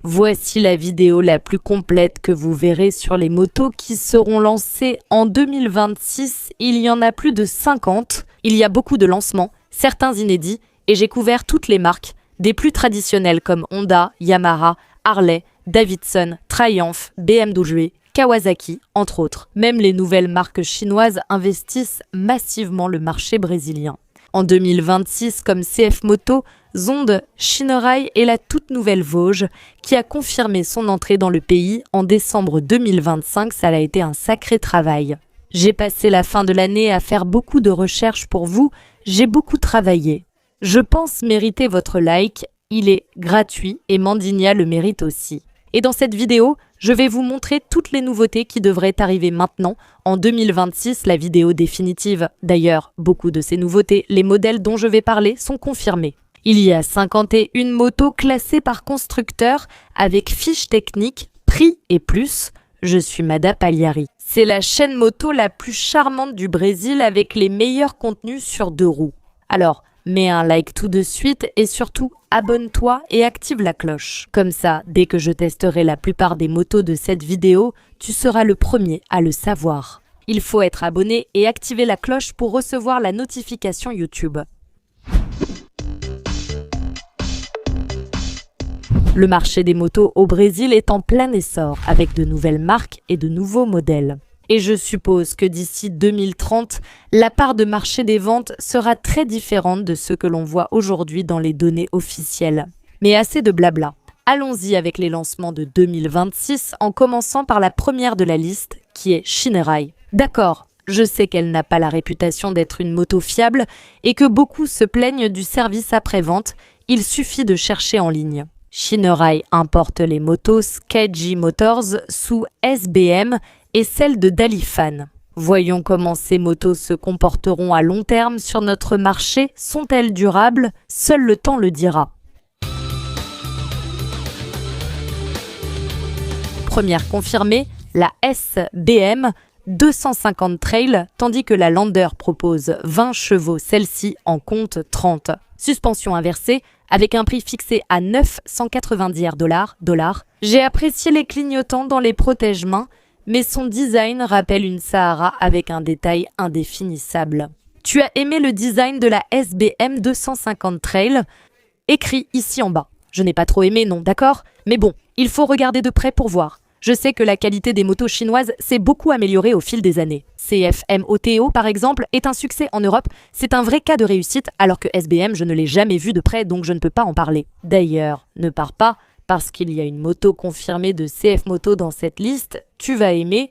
Voici la vidéo la plus complète que vous verrez sur les motos qui seront lancées en 2026. Il y en a plus de 50. Il y a beaucoup de lancements, certains inédits, et j'ai couvert toutes les marques, des plus traditionnelles comme Honda, Yamaha, Harley, Davidson, Triumph, BMW, Kawasaki, entre autres. Même les nouvelles marques chinoises investissent massivement le marché brésilien. En 2026, comme CF Moto, Zonde, Shinerai et la toute nouvelle Vosges, qui a confirmé son entrée dans le pays en décembre 2025, ça a été un sacré travail. J'ai passé la fin de l'année à faire beaucoup de recherches pour vous, j'ai beaucoup travaillé. Je pense mériter votre like, il est gratuit et Mandinia le mérite aussi. Et dans cette vidéo, je vais vous montrer toutes les nouveautés qui devraient arriver maintenant, en 2026, la vidéo définitive. D'ailleurs, beaucoup de ces nouveautés, les modèles dont je vais parler, sont confirmés. Il y a 51 motos classées par constructeur avec fiche technique, prix et plus. Je suis Mada Pagliari. C'est la chaîne moto la plus charmante du Brésil avec les meilleurs contenus sur deux roues. Alors, mets un like tout de suite et surtout, abonne-toi et active la cloche. Comme ça, dès que je testerai la plupart des motos de cette vidéo, tu seras le premier à le savoir. Il faut être abonné et activer la cloche pour recevoir la notification YouTube. Le marché des motos au Brésil est en plein essor avec de nouvelles marques et de nouveaux modèles. Et je suppose que d'ici 2030, la part de marché des ventes sera très différente de ce que l'on voit aujourd'hui dans les données officielles. Mais assez de blabla. Allons-y avec les lancements de 2026 en commençant par la première de la liste qui est Shinerai. D'accord, je sais qu'elle n'a pas la réputation d'être une moto fiable et que beaucoup se plaignent du service après-vente, il suffit de chercher en ligne. Shinerai importe les motos Keiji Motors sous SBM et celles de Dalifan. Voyons comment ces motos se comporteront à long terme sur notre marché. Sont-elles durables? Seul le temps le dira. Première confirmée, la SBM 250 Trail, tandis que la Lander propose 20 chevaux, celle-ci en compte 30. Suspension inversée, avec un prix fixé à 990 $. J'ai apprécié les clignotants dans les protège-mains, mais son design rappelle une Sahara avec un détail indéfinissable. Tu as aimé le design de la SBM 250 Trail? Écrit ici en bas. Je n'ai pas trop aimé, non, d'accord? Mais bon, il faut regarder de près pour voir. Je sais que la qualité des motos chinoises s'est beaucoup améliorée au fil des années. CF Moto, par exemple, est un succès en Europe. C'est un vrai cas de réussite, alors que SBM, je ne l'ai jamais vu de près, donc je ne peux pas en parler. D'ailleurs, ne pars pas, parce qu'il y a une moto confirmée de CF Moto dans cette liste. Tu vas aimer.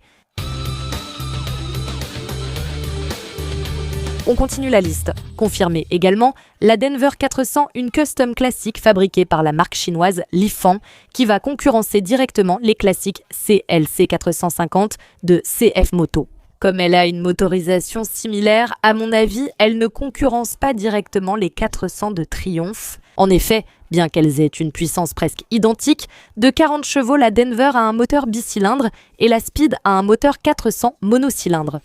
On continue la liste. Confirmée également, la Denver 400, une custom classique fabriquée par la marque chinoise Lifan, qui va concurrencer directement les classiques CLC 450 de CF Moto. Comme elle a une motorisation similaire, à mon avis, elle ne concurrence pas directement les 400 de Triumph. En effet, bien qu'elles aient une puissance presque identique, de 40 chevaux, la Denver a un moteur bicylindre et la Speed a un moteur 400 monocylindre.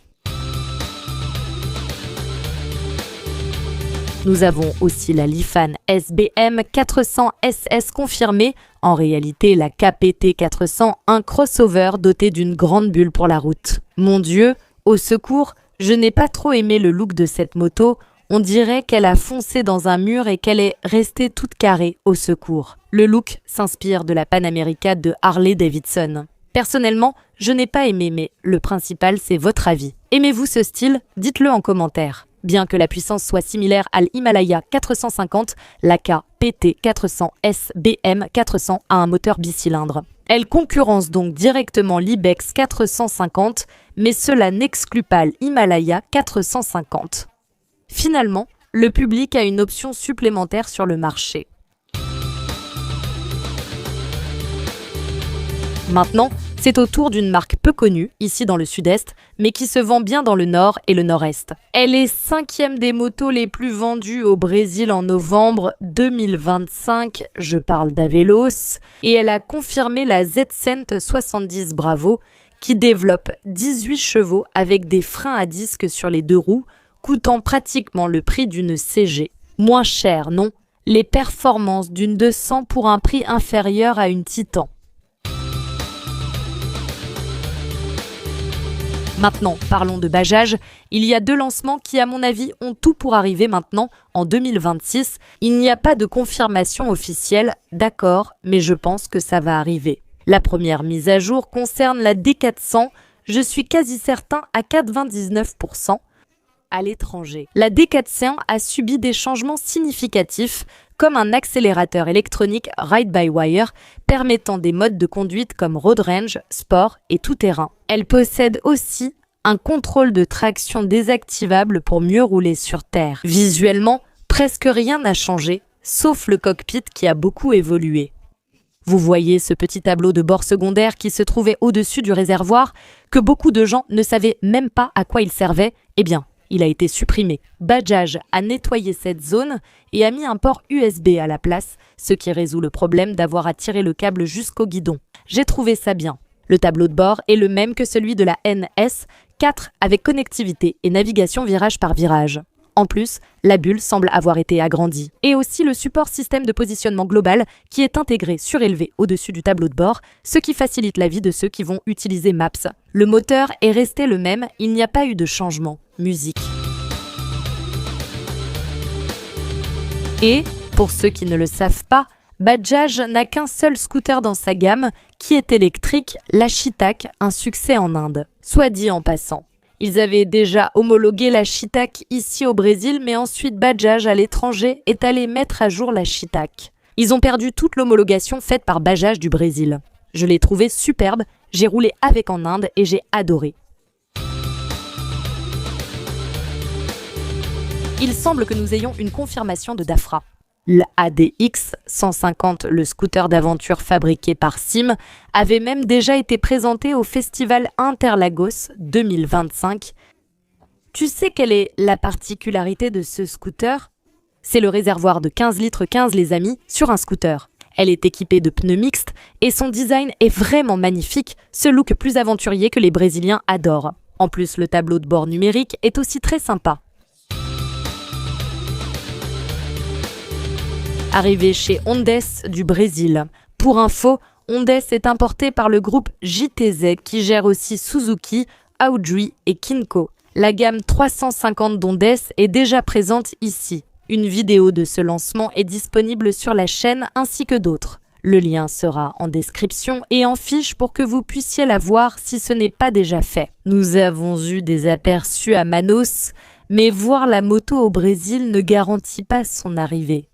Nous avons aussi la Lifan SBM 400 SS confirmée, en réalité la KPT 400, un crossover doté d'une grande bulle pour la route. Mon Dieu, au secours, je n'ai pas trop aimé le look de cette moto, on dirait qu'elle a foncé dans un mur et qu'elle est restée toute carrée, au secours. Le look s'inspire de la Panamérica de Harley Davidson. Personnellement, je n'ai pas aimé, mais le principal c'est votre avis. Aimez-vous ce style? Dites-le en commentaire. Bien que la puissance soit similaire à l'Himalaya 450, la KPT 400 SBM 400 a un moteur bicylindre. Elle concurrence donc directement l'Ibex 450, mais cela n'exclut pas l'Himalaya 450. Finalement, le public a une option supplémentaire sur le marché. Maintenant, c'est au tour d'une marque peu connue, ici dans le sud-est, mais qui se vend bien dans le nord et le nord-est. Elle est 5e des motos les plus vendues au Brésil en novembre 2025, je parle d'Avelos, et elle a confirmé la Z-Cent 70 Bravo, qui développe 18 chevaux avec des freins à disque sur les deux roues, coûtant pratiquement le prix d'une CG. Moins cher, non? Les performances d'une 200 pour un prix inférieur à une Titan. Maintenant, parlons de Bajaj. Il y a 2 lancements qui, à mon avis, ont tout pour arriver maintenant, en 2026. Il n'y a pas de confirmation officielle, d'accord, mais je pense que ça va arriver. La première mise à jour concerne la D400, je suis quasi certain à 99%, à l'étranger. La D400 a subi des changements significatifs, comme un accélérateur électronique ride-by-wire permettant des modes de conduite comme road range, sport et tout-terrain. Elle possède aussi un contrôle de traction désactivable pour mieux rouler sur terre. Visuellement, presque rien n'a changé, sauf le cockpit qui a beaucoup évolué. Vous voyez ce petit tableau de bord secondaire qui se trouvait au-dessus du réservoir, que beaucoup de gens ne savaient même pas à quoi il servait? Eh bien, il a été supprimé. Bajaj a nettoyé cette zone et a mis un port USB à la place, ce qui résout le problème d'avoir à tirer le câble jusqu'au guidon. J'ai trouvé ça bien. Le tableau de bord est le même que celui de la NS4 avec connectivité et navigation virage par virage. En plus, la bulle semble avoir été agrandie. Et aussi le support système de positionnement global qui est intégré surélevé au-dessus du tableau de bord, ce qui facilite la vie de ceux qui vont utiliser Maps. Le moteur est resté le même, il n'y a pas eu de changement. Musique. Et, pour ceux qui ne le savent pas, Bajaj n'a qu'un seul scooter dans sa gamme, qui est électrique, la Chetak, un succès en Inde. Soit dit en passant. Ils avaient déjà homologué la Chetak ici au Brésil, mais ensuite Bajaj à l'étranger est allé mettre à jour la Chetak. Ils ont perdu toute l'homologation faite par Bajaj du Brésil. Je l'ai trouvé superbe, j'ai roulé avec en Inde et j'ai adoré. Il semble que nous ayons une confirmation de Dafra. L'ADX 150, le scooter d'aventure fabriqué par Sim, avait même déjà été présenté au Festival Interlagos 2025. Tu sais quelle est la particularité de ce scooter? C'est le réservoir de 15 litres 15 les amis sur un scooter. Elle est équipée de pneus mixtes et son design est vraiment magnifique, ce look plus aventurier que les Brésiliens adorent. En plus, le tableau de bord numérique est aussi très sympa. Arrivé chez Hondes du Brésil. Pour info, Hondes est importé par le groupe JTZ qui gère aussi Suzuki, Audi et Kinko. La gamme 350 d'Hondes est déjà présente ici. Une vidéo de ce lancement est disponible sur la chaîne ainsi que d'autres. Le lien sera en description et en fiche pour que vous puissiez la voir si ce n'est pas déjà fait. Nous avons eu des aperçus à Manaus, mais voir la moto au Brésil ne garantit pas son arrivée.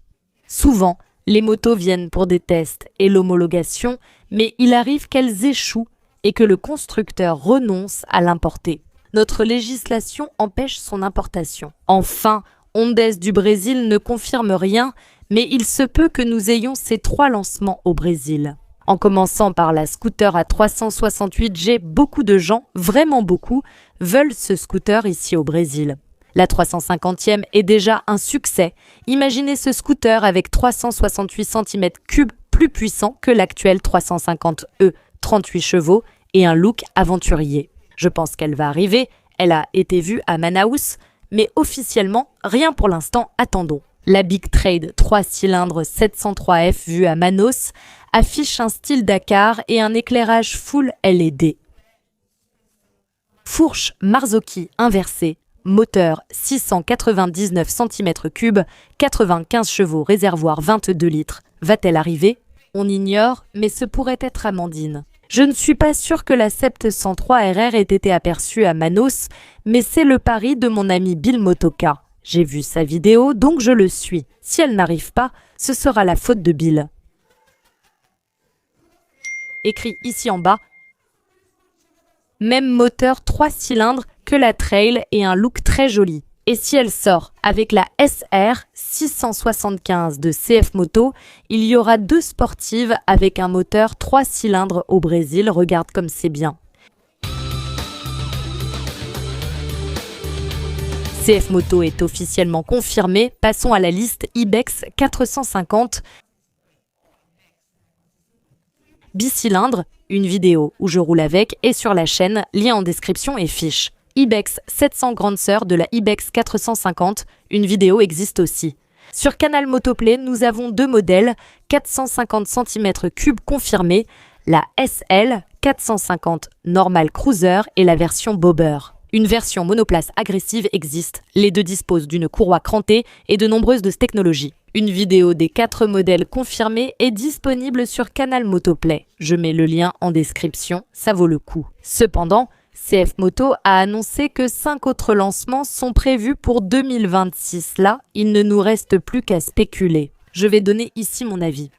Souvent, les motos viennent pour des tests et l'homologation, mais il arrive qu'elles échouent et que le constructeur renonce à l'importer. Notre législation empêche son importation. Enfin, Hondes du Brésil ne confirme rien, mais il se peut que nous ayons ces 3 lancements au Brésil. En commençant par la scooter à 368G, beaucoup de gens, vraiment beaucoup, veulent ce scooter ici au Brésil. La 350e est déjà un succès. Imaginez ce scooter avec 368 cm3 plus puissant que l'actuel 350e, 38 chevaux et un look aventurier. Je pense qu'elle va arriver, elle a été vue à Manaus, mais officiellement, rien pour l'instant, attendons. La Big Trade 3 cylindres 703F vue à Manaus affiche un style Dakar et un éclairage full LED. Fourche Marzocchi inversée. Moteur 699 cm3, 95 chevaux, réservoir 22 litres. Va-t-elle arriver? On ignore, mais ce pourrait être Amandine. Je ne suis pas sûre que la Sept 103 RR ait été aperçue à Manaus, mais c'est le pari de mon ami Bill Motoka. J'ai vu sa vidéo, donc je le suis. Si elle n'arrive pas, ce sera la faute de Bill. Écrit ici en bas. Même moteur 3 cylindres que la Trail et un look très joli. Et si elle sort avec la SR 675 de CF Moto, il y aura 2 sportives avec un moteur 3 cylindres au Brésil. Regarde comme c'est bien. CF Moto est officiellement confirmé. Passons à la liste Ibex 450. Bicylindre, une vidéo où je roule avec est sur la chaîne, lien en description et fiche. Ibex 700 grande sœur de la Ibex 450, une vidéo existe aussi. Sur Canal Motoplay, nous avons deux modèles, 450 cm3 confirmés, la SL 450 Normal Cruiser et la version Bobber. Une version monoplace agressive existe. Les deux disposent d'une courroie crantée et de nombreuses technologies. Une vidéo des 4 modèles confirmés est disponible sur Canal Motoplay. Je mets le lien en description, ça vaut le coup. Cependant, CF Moto a annoncé que 5 autres lancements sont prévus pour 2026. Là, il ne nous reste plus qu'à spéculer. Je vais donner ici mon avis.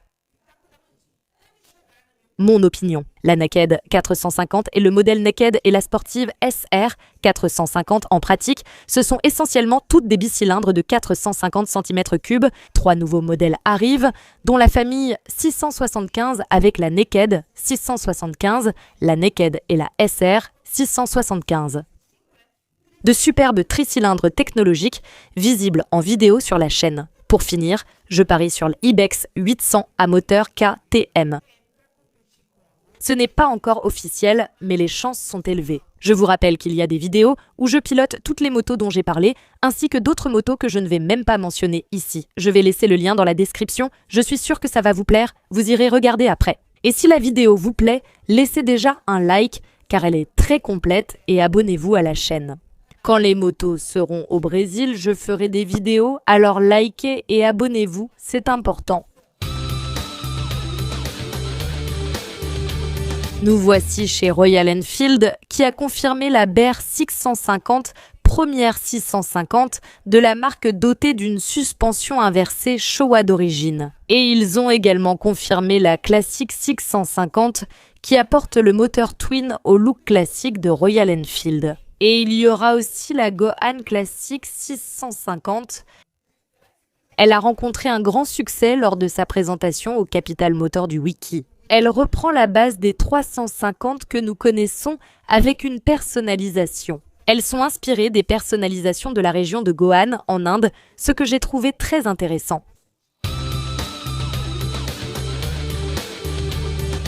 Mon opinion. La Naked 450 et le modèle Naked et la sportive SR 450 en pratique, ce sont essentiellement toutes des bicylindres de 450 cm3. 3 nouveaux modèles arrivent, dont la famille 675 avec la Naked 675, la Naked et la SR 675. De superbes tricylindres technologiques visibles en vidéo sur la chaîne. Pour finir, je parie sur l'Ibex 800 à moteur KTM. Ce n'est pas encore officiel, mais les chances sont élevées. Je vous rappelle qu'il y a des vidéos où je pilote toutes les motos dont j'ai parlé, ainsi que d'autres motos que je ne vais même pas mentionner ici. Je vais laisser le lien dans la description, je suis sûre que ça va vous plaire, vous irez regarder après. Et si la vidéo vous plaît, laissez déjà un like, car elle est très complète, et abonnez-vous à la chaîne. Quand les motos seront au Brésil, je ferai des vidéos, alors likez et abonnez-vous, c'est important. Nous voici chez Royal Enfield qui a confirmé la BR 650, première 650 de la marque dotée d'une suspension inversée Showa d'origine. Et ils ont également confirmé la Classic 650 qui apporte le moteur twin au look classique de Royal Enfield. Et il y aura aussi la Gohan Classic 650. Elle a rencontré un grand succès lors de sa présentation au Capital Motor du Wiki. Elle reprend la base des 350 que nous connaissons avec une personnalisation. Elles sont inspirées des personnalisations de la région de Gohan en Inde, ce que j'ai trouvé très intéressant.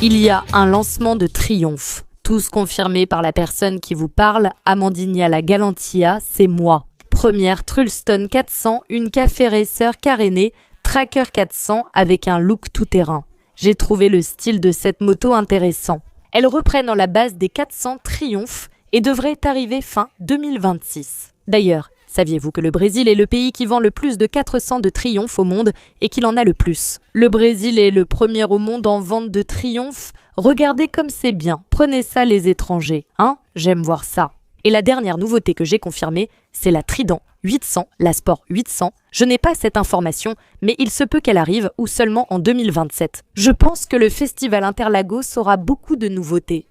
Il y a un lancement de triomphe. Tous confirmés par la personne qui vous parle, Amandinia la Galantia, c'est moi. Première Trulstone 400, une café racer carénée, Tracker 400 avec un look tout-terrain. J'ai trouvé le style de cette moto intéressant. Elle reprend la base des 400 Triumph et devrait arriver fin 2026. D'ailleurs, saviez-vous que le Brésil est le pays qui vend le plus de 400 de Triumph au monde et qu'il en a le plus? Le Brésil est le premier au monde en vente de Triumph. Regardez comme c'est bien. Prenez ça les étrangers, hein? J'aime voir ça. Et la dernière nouveauté que j'ai confirmée, c'est la Trident 800, la Sport 800. Je n'ai pas cette information, mais il se peut qu'elle arrive ou seulement en 2027. Je pense que le Festival Interlagos aura beaucoup de nouveautés.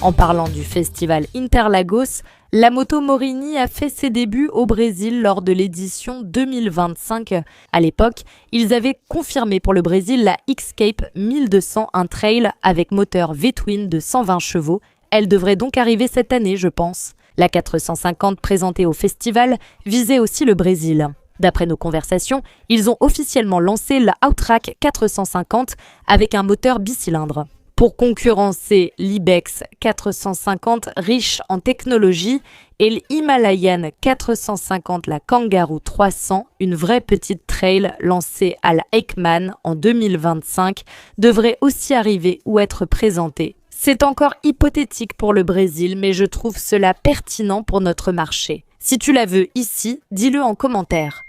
En parlant du Festival Interlagos, la moto Morini a fait ses débuts au Brésil lors de l'édition 2025. À l'époque, ils avaient confirmé pour le Brésil la X-Cape 1201 Trail avec moteur V-Twin de 120 chevaux. Elle devrait donc arriver cette année, je pense. La 450 présentée au festival visait aussi le Brésil. D'après nos conversations, ils ont officiellement lancé la Outrack 450 avec un moteur bicylindre. Pour concurrencer l'Ibex 450 riche en technologie et l'Himalayan 450, la Kangaroo 300, une vraie petite trail lancée à la Ekman en 2025, devrait aussi arriver ou être présentée. C'est encore hypothétique pour le Brésil, mais je trouve cela pertinent pour notre marché. Si tu la veux ici, dis-le en commentaire.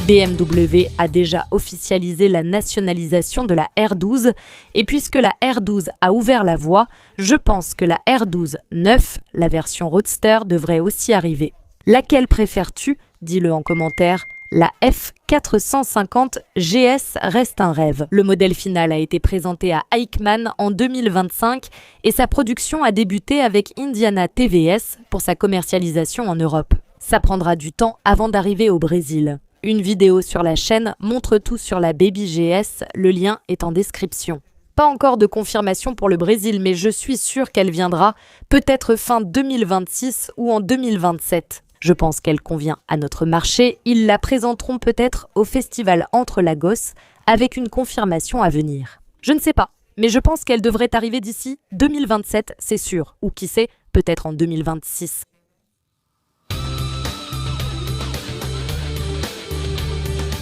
BMW a déjà officialisé la nationalisation de la R12 et puisque la R12 a ouvert la voie, je pense que la R12 9, la version Roadster, devrait aussi arriver. Laquelle préfères-tu? Dis-le en commentaire. La F450 GS reste un rêve. Le modèle final a été présenté à Aikman en 2025 et sa production a débuté avec Indiana TVS pour sa commercialisation en Europe. Ça prendra du temps avant d'arriver au Brésil. Une vidéo sur la chaîne montre tout sur la Baby GS, le lien est en description. Pas encore de confirmation pour le Brésil, mais je suis sûre qu'elle viendra, peut-être fin 2026 ou en 2027. Je pense qu'elle convient à notre marché, ils la présenteront peut-être au festival Interlagos avec une confirmation à venir. Je ne sais pas, Mais je pense qu'elle devrait arriver d'ici 2027, c'est sûr. Ou qui sait, peut-être en 2026.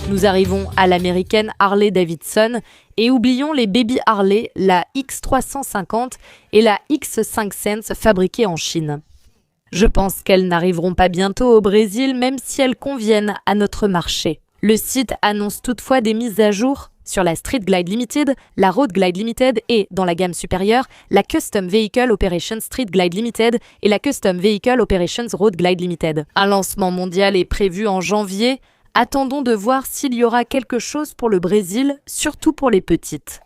Nous arrivons à l'américaine Harley-Davidson et oublions les baby Harley, la X350 et la X5 Sense fabriquées en Chine. Je pense qu'elles n'arriveront pas bientôt au Brésil, même si elles conviennent à notre marché. Le site annonce toutefois des mises à jour sur la Street Glide Limited, la Road Glide Limited et, dans la gamme supérieure, la Custom Vehicle Operations Street Glide Limited et la Custom Vehicle Operations Road Glide Limited. Un lancement mondial est prévu en janvier. Attendons de voir s'il y aura quelque chose pour le Brésil, surtout pour les petites.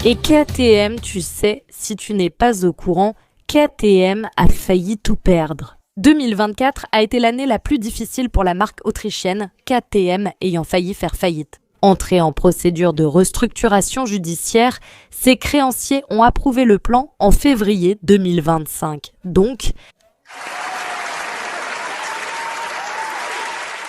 Et KTM, tu sais, si tu n'es pas au courant, KTM a failli tout perdre. 2024 a été l'année la plus difficile pour la marque autrichienne, KTM ayant failli faire faillite. Entrée en procédure de restructuration judiciaire, ses créanciers ont approuvé le plan en février 2025. Donc,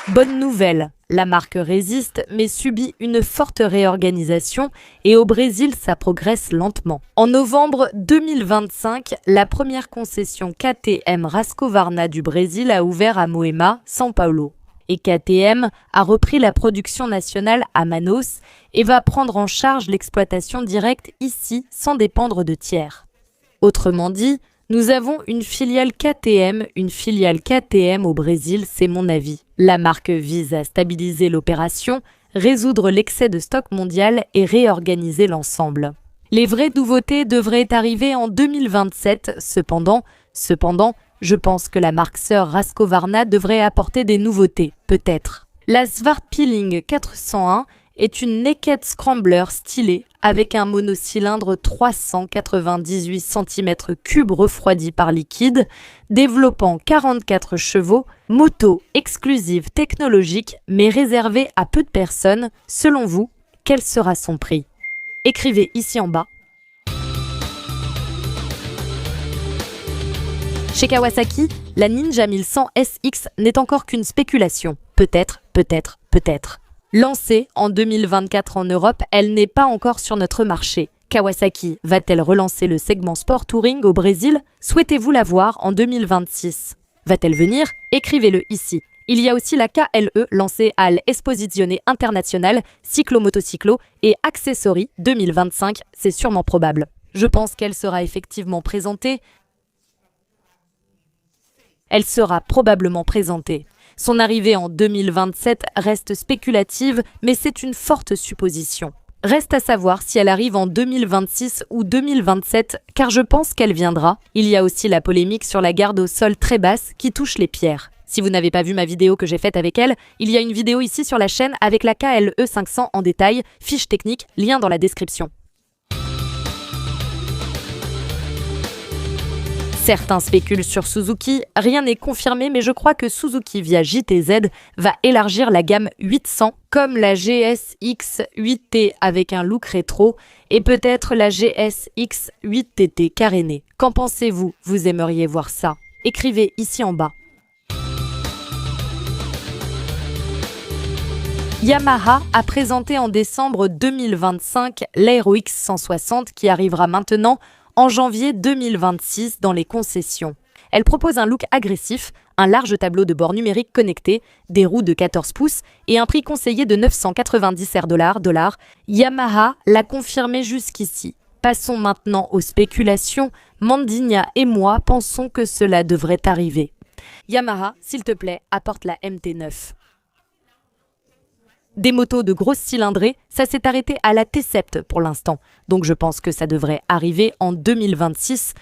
bonne nouvelle, la marque résiste mais subit une forte réorganisation et au Brésil ça progresse lentement. En novembre 2025, la première concession KTM Husqvarna du Brésil a ouvert à Moema, São Paulo. Et KTM a repris la production nationale à Manaus et va prendre en charge l'exploitation directe ici sans dépendre de tiers. Autrement dit, nous avons une filiale KTM au Brésil, c'est mon avis. La marque vise à stabiliser l'opération, résoudre l'excès de stock mondial et réorganiser l'ensemble. Les vraies nouveautés devraient arriver en 2027, cependant, je pense que la marque sœur Husqvarna devrait apporter des nouveautés, peut-être. La Svartpiling 401 est une naked scrambler stylée avec un monocylindre 398 cm3 refroidi par liquide, développant 44 chevaux, moto exclusive technologique mais réservée à peu de personnes. Selon vous, quel sera son prix? Écrivez ici en bas. Chez Kawasaki, la Ninja 1100 SX n'est encore qu'une spéculation. Peut-être. Lancée en 2024 en Europe, elle n'est pas encore sur notre marché. Kawasaki va-t-elle relancer le segment sport touring au Brésil? Souhaitez-vous la voir en 2026? Va-t-elle venir? Écrivez-le ici. Il y a aussi la KLE lancée à l'Esposizione Internazionale Cyclo-Motociclo et Accessory 2025, c'est sûrement probable. Je pense qu'elle sera effectivement présentée. Elle sera probablement présentée. Son arrivée en 2027 reste spéculative, mais c'est une forte supposition. Reste à savoir si elle arrive en 2026 ou 2027, car je pense qu'elle viendra. Il y a aussi la polémique sur la garde au sol très basse qui touche les pierres. Si vous n'avez pas vu ma vidéo que j'ai faite avec elle, il y a une vidéo ici sur la chaîne avec la KLE 500 en détail, fiche technique, lien dans la description. Certains spéculent sur Suzuki, rien n'est confirmé mais je crois que Suzuki via JTZ va élargir la gamme 800 comme la GSX 8T avec un look rétro et peut-être la GSX 8TT carénée. Qu'en pensez-vous? Vous aimeriez voir ça? Écrivez ici en bas. Yamaha a présenté en décembre 2025 l'Aero X 160 qui arrivera maintenant en janvier 2026 dans les concessions. Elle propose un look agressif, un large tableau de bord numérique connecté, des roues de 14 pouces et un prix conseillé de 990 $. Yamaha l'a confirmé jusqu'ici. Passons maintenant aux spéculations. Mandigna et moi pensons que cela devrait arriver. Yamaha, s'il te plaît, apporte la MT9. Des motos de grosse cylindrée, ça s'est arrêté à la T-Sept pour l'instant. Donc je pense que ça devrait arriver en 2026.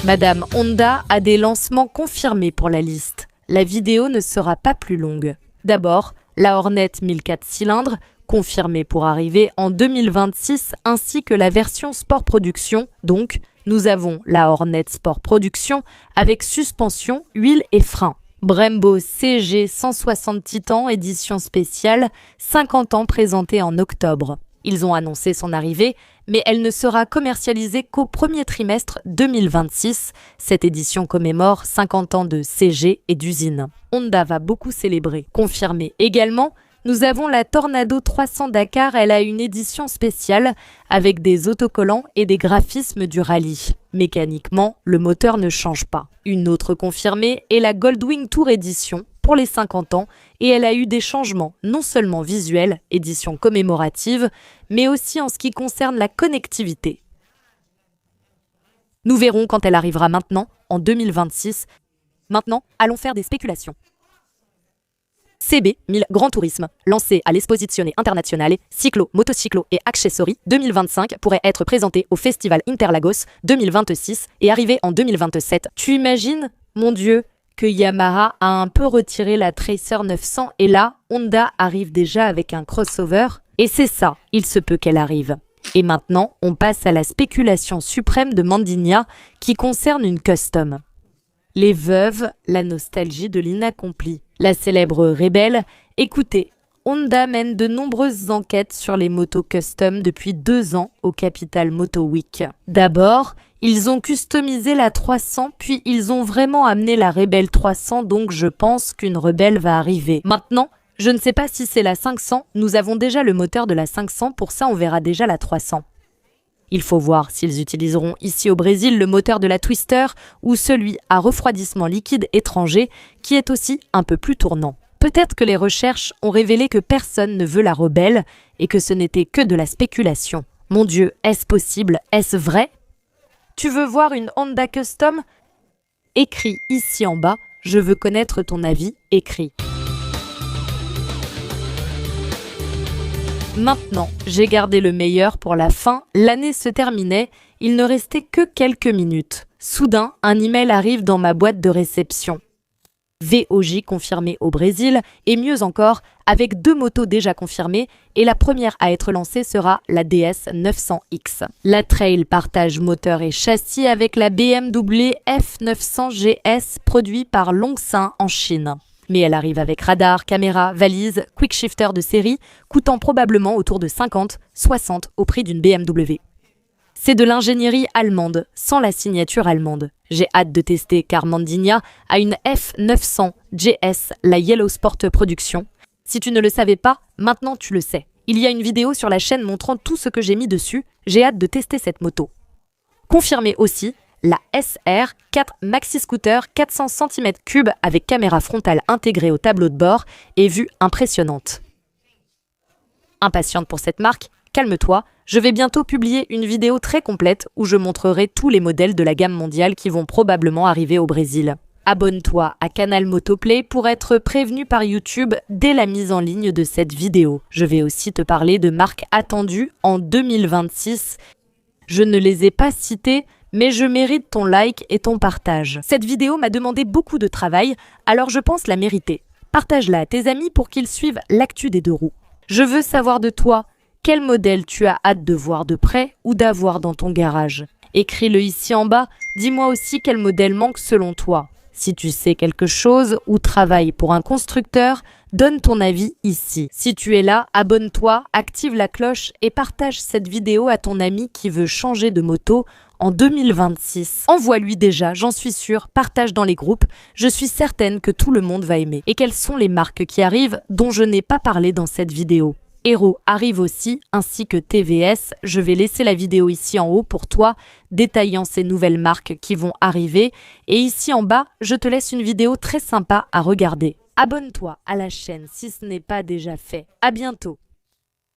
Madame Honda a des lancements confirmés pour la liste. La vidéo ne sera pas plus longue. D'abord, la Hornet 1004 cylindres, confirmée pour arriver en 2026, ainsi que la version Sport Production. Donc, nous avons la Hornet Sport Production avec suspension, huile et frein. Brembo CG 160 Titan édition spéciale, 50 ans présenté en octobre. Ils ont annoncé son arrivée, mais elle ne sera commercialisée qu'au premier trimestre 2026. Cette édition commémore 50 ans de CG et d'usine. Honda va beaucoup célébrer. Confirmé également, nous avons la Tornado 300 Dakar, elle a une édition spéciale avec des autocollants et des graphismes du rallye. Mécaniquement, le moteur ne change pas. Une autre confirmée est la Goldwing Tour Edition pour les 50 ans et elle a eu des changements non seulement visuels, édition commémorative, mais aussi en ce qui concerne la connectivité. Nous verrons quand elle arrivera maintenant, en 2026. Maintenant, allons faire des spéculations. CB1000 Grand Tourisme, lancé à l'Esposizione Internazionale Ciclo, Motociclo et Accessori 2025, pourrait être présenté au Festival Interlagos 2026 et arriver en 2027. Tu imagines, mon Dieu, que Yamaha a un peu retiré la Tracer 900 et là, Honda arrive déjà avec un crossover. Et c'est ça, il se peut qu'elle arrive. Et maintenant, on passe à la spéculation suprême de Mandigna qui concerne une custom. Les veuves, la nostalgie de l'inaccompli. La célèbre Rebelle, écoutez, Honda mène de nombreuses enquêtes sur les motos custom depuis 2 ans au Capital Moto Week. D'abord, ils ont customisé la 300, puis ils ont vraiment amené la Rebelle 300, donc je pense qu'une Rebelle va arriver. Maintenant, je ne sais pas si c'est la 500, nous avons déjà le moteur de la 500, pour ça on verra déjà la 300. Il faut voir s'ils utiliseront ici au Brésil le moteur de la Twister ou celui à refroidissement liquide étranger qui est aussi un peu plus tournant. Peut-être que les recherches ont révélé que personne ne veut la Rebelle et que ce n'était que de la spéculation. Mon Dieu, est-ce possible? Est-ce vrai? Tu veux voir une Honda Custom? Écris ici en bas, je veux connaître ton avis, écris. Maintenant, j'ai gardé le meilleur pour la fin. L'année se terminait, il ne restait que quelques minutes. Soudain, un email arrive dans ma boîte de réception. VOJ confirmé au Brésil, et mieux encore, avec 2 motos déjà confirmées, et la première à être lancée sera la DS 900X. La Trail partage moteur et châssis avec la BMW F900 GS produit par Longxin en Chine. Mais elle arrive avec radar, caméra, valise, quick shifter de série, coûtant probablement autour de 50-60 au prix d'une BMW. C'est de l'ingénierie allemande, sans la signature allemande. J'ai hâte de tester car Mandigna a une F900 GS, la Yellow Sport Production. Si tu ne le savais pas, maintenant tu le sais. Il y a une vidéo sur la chaîne montrant tout ce que j'ai mis dessus. J'ai hâte de tester cette moto. Confirmé aussi, la SR 4 Maxi Scooter 400 cm3 avec caméra frontale intégrée au tableau de bord et vue impressionnante. Impatiente pour cette marque? Calme-toi, je vais bientôt publier une vidéo très complète où je montrerai tous les modèles de la gamme mondiale qui vont probablement arriver au Brésil. Abonne-toi à Canal Motoplay pour être prévenu par YouTube dès la mise en ligne de cette vidéo. Je vais aussi te parler de marques attendues en 2026. Je ne les ai pas citées, mais je mérite ton like et ton partage. Cette vidéo m'a demandé beaucoup de travail, alors je pense la mériter. Partage-la à tes amis pour qu'ils suivent l'actu des 2 roues. Je veux savoir de toi, quel modèle tu as hâte de voir de près ou d'avoir dans ton garage. Écris-le ici en bas, dis-moi aussi quel modèle manque selon toi. Si tu sais quelque chose ou travailles pour un constructeur, donne ton avis ici. Si tu es là, abonne-toi, active la cloche et partage cette vidéo à ton ami qui veut changer de moto en 2026. Envoie-lui déjà, j'en suis sûre, partage dans les groupes, je suis certaine que tout le monde va aimer. Et quelles sont les marques qui arrivent dont je n'ai pas parlé dans cette vidéo? Hero arrive aussi, ainsi que TVS. Je vais laisser la vidéo ici en haut pour toi, détaillant ces nouvelles marques qui vont arriver. Et ici en bas, je te laisse une vidéo très sympa à regarder. Abonne-toi à la chaîne si ce n'est pas déjà fait. À bientôt.